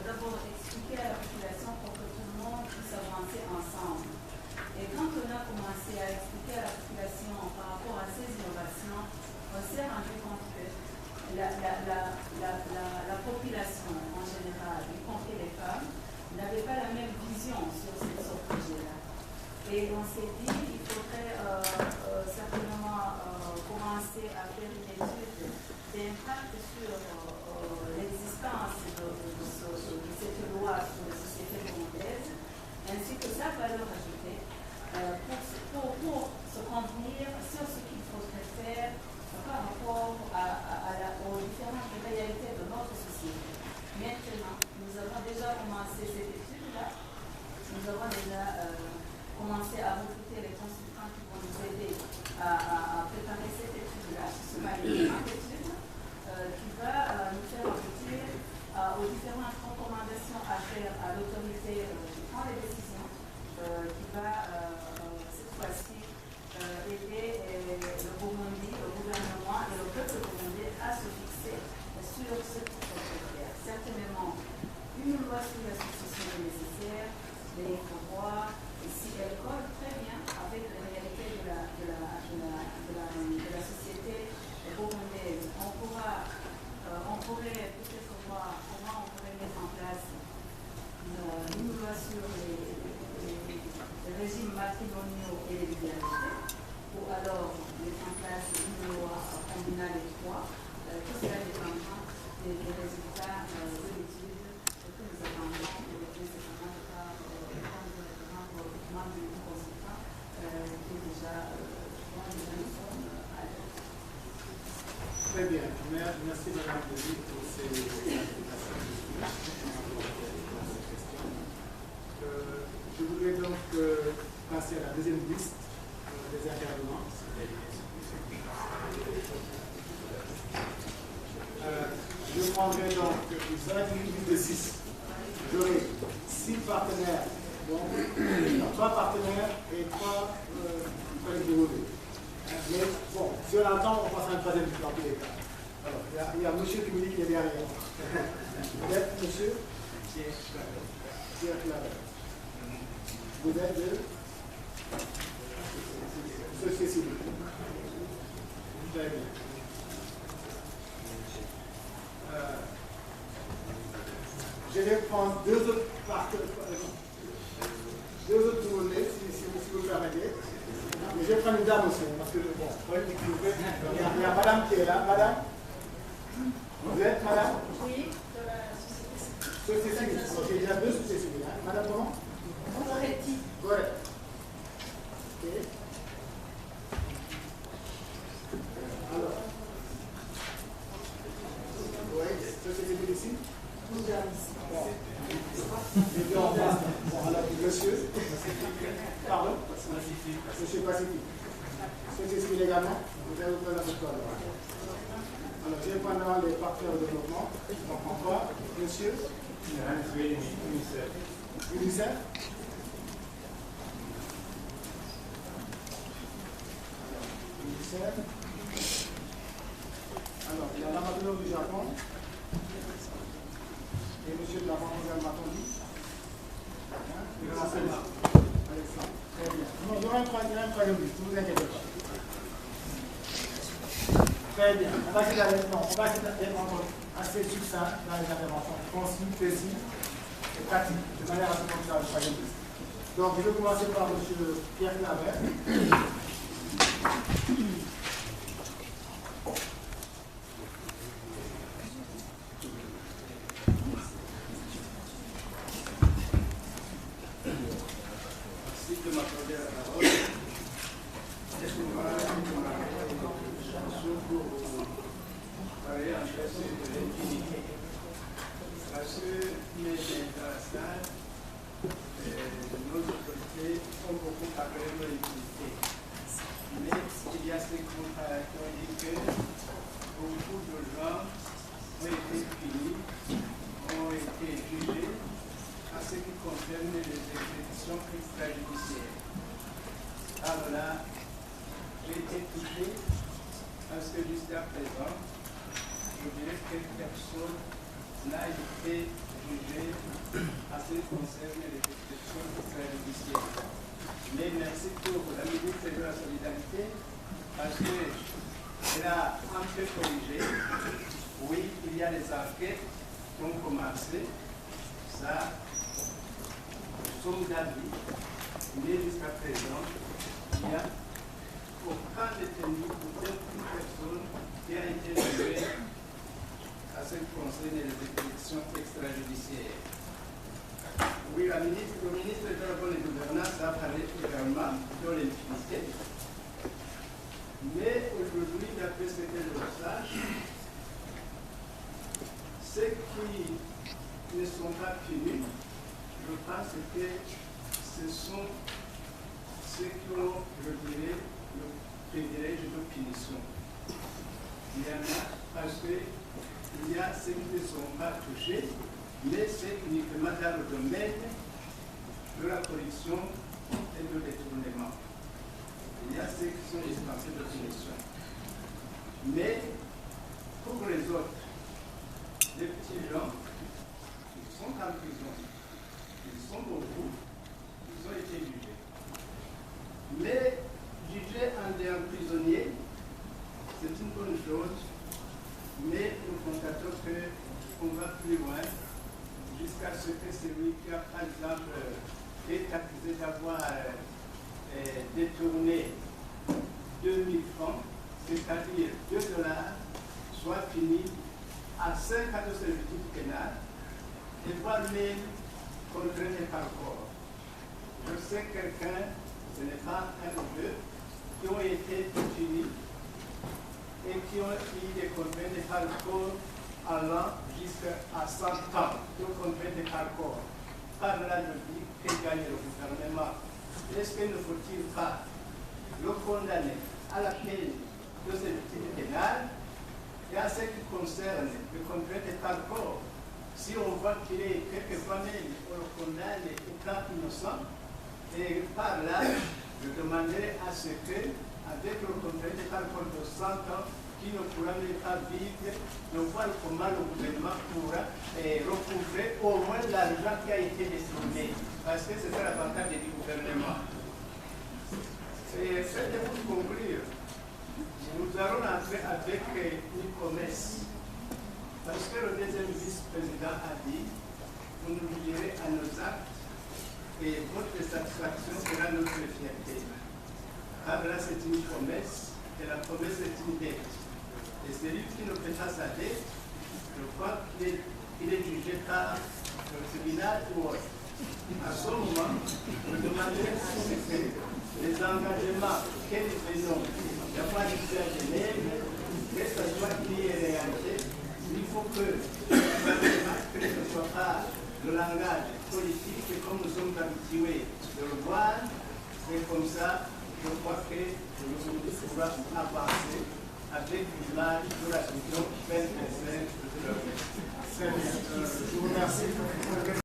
d'abord expliquer à la population pour que tout le monde puisse avancer ensemble. Et quand on a commencé à expliquer à la population par rapport à ces innovations, on s'est rendu compte que la population en général, y compris les femmes, n'avait pas la même vision sur ce projet-là. Et on s'est dit qu'il faudrait certainement commencer à faire une étude d'impact sur l'existence de cette loi sur les sociétés burundaises, ainsi que sa valeur ajoutée, pour se convenir sur ce qu'il faudrait faire par rapport aux différentes réalités de notre société. Maintenant, nous avons déjà commencé cette étude-là. Nous avons déjà commencé à recruter les consultants qui vont nous aider à préparer cette étude-là. Ce sera une grande étude qui va nous faire aboutir aux différentes recommandations à faire à l'autorité qui prend les décisions, qui va cette fois-ci aider le Burundi, le gouvernement et le peuple burundais à se fixer sur ce qu'il faut faire. Certainement, une loi sur la succession est nécessaire, mais il faut voir si elle colle très bien avec la réalité de la société burundaise. On pourrait peut-être voir comment on pourrait mettre en place une loi sur les régimes matrimoniaux et les libertés, ou alors mettre en place une loi combinant les trois. Tout cela dépendra des résultats de l'étude que nous attendons et des résultats du consultant qui est déjà nous sommes à l'aise. Très bien. Merci Madame Delis pour ces explications. Je voudrais donc passer à la deuxième liste des intervenants. Je prendrai donc, vous avez une liste de 6. J'aurai 6 partenaires, donc 3 partenaires et 3 collègues de revue. Mais bon, si on attend, on passe à un troisième dans tous les cas. Alors, il y a monsieur qui me dit qu'il est derrière. Vous êtes monsieur Pierre Claver. Vous êtes de Société civile. Très bien. Je vais prendre deux autres tournées, si vous le permettez. Mais je vais prendre une dame aussi, parce que bon, il y a madame qui est là. Madame, vous êtes madame? Oui, de la société civile. Société civile. Donc, il y a deux sociétés civiles. Hein. Madame comment? Moretti. Correct. Ok. Alors. Oui, société civile ici? Nous sommes ici. Bon. Les deux en face. Bon, alors, monsieur. Pardon? Monsieur Pacifique. Société civile également? Vous avez représenté quoi alors? Alors, j'ai pendant les partenaires de développement. Donc, encore, monsieur? UNICEF. UNICEF? Alors, il y a l'ambassadeur du Japon et monsieur de la Banque mondiale Matondi. Alexandre. Très bien. Non, il y aura un troisième liste, ne vous inquiétez pas. Très bien. On va essayer d'être encore assez succinct dans les interventions, concis, précis et pratiques, de manière à ce qu'on puisse avoir une troisième liste. Donc, je vais commencer par monsieur Pierre Claver. Personne n'a été jugé concerne les prescriptions extrajudiciaires. Mais merci pour la ministre de la Solidarité, parce qu'elle a un peu corrigé. Oui, il y a des enquêtes qui ont commencé. Ça, nous sommes d'avis, mais jusqu'à présent, il n'y a aucun détenu ou aucune personne qui a été jugée à ce qui concerne les exécutions extrajudiciaires. Oui, le ministre de la Bonne Gouvernance a parlé également de l'impunité. Mais aujourd'hui, d'après ce que je sache, ceux qui ne sont pas punis, je pense que ce sont ceux qui ont, je dirais, le privilège de punition. Il y en a parce qu'il y a ceux qui ne sont pas touchés, mais c'est uniquement dans le domaine de la corruption et de détournement. Il y a ceux qui sont dispensés de punition. Mais pour les autres, les petits gens, ils sont en prison. Ils sont beaucoup, ils ont été jugés. Mais juger un prisonnier, c'est une bonne chose, mais nous constatons qu'on va plus loin jusqu'à ce que celui qui a, par exemple, est accusé d'avoir détourné 2000 francs, c'est-à-dire 2 $, soit puni à 5 ans de servitude pénale, et voire même contraint par corps. Je sais quelqu'un, ce n'est pas un ou deux, qui ont été punis et qui ont eu des contraintes par corps allant jusqu'à 100 ans de contraintes par corps. Par là, je dis que gagne le gouvernement. Est-ce qu'il ne faut-il pas le condamner à la peine de servitude pénale et à ce qui concerne les contraintes par corps? Si on voit qu'il est quelquefois même, on le condamne étant innocent, et par là, je demanderai à ce que, avec le contrainte par corps de 100 ans, qui ne pourra même pas vivre, de voir comment le gouvernement pourra recouvrer au moins l'argent qui a été détourné. Parce que c'est ça l'avantage du gouvernement. Faites-vous conclure. Nous allons entrer avec une promesse. Parce que le deuxième vice-président a dit, vous nous direz à nos actes et votre satisfaction sera notre fierté. Car là, c'est une promesse, et la promesse est une dette. Et celui qui ne paie pas sa dette, je crois qu'il est jugé par le tribunal ou autre. À ce moment, je demanderai à ce que les engagements que nous venons d'avoir ici à Genève, que ce soit qui est réalisé, il faut que ce ne soit pas le langage politique comme nous sommes habitués de le voir, et comme ça, je crois que nous pourrons avancer avec l'image de la solution 25 de l'Europe. Je vous remercie.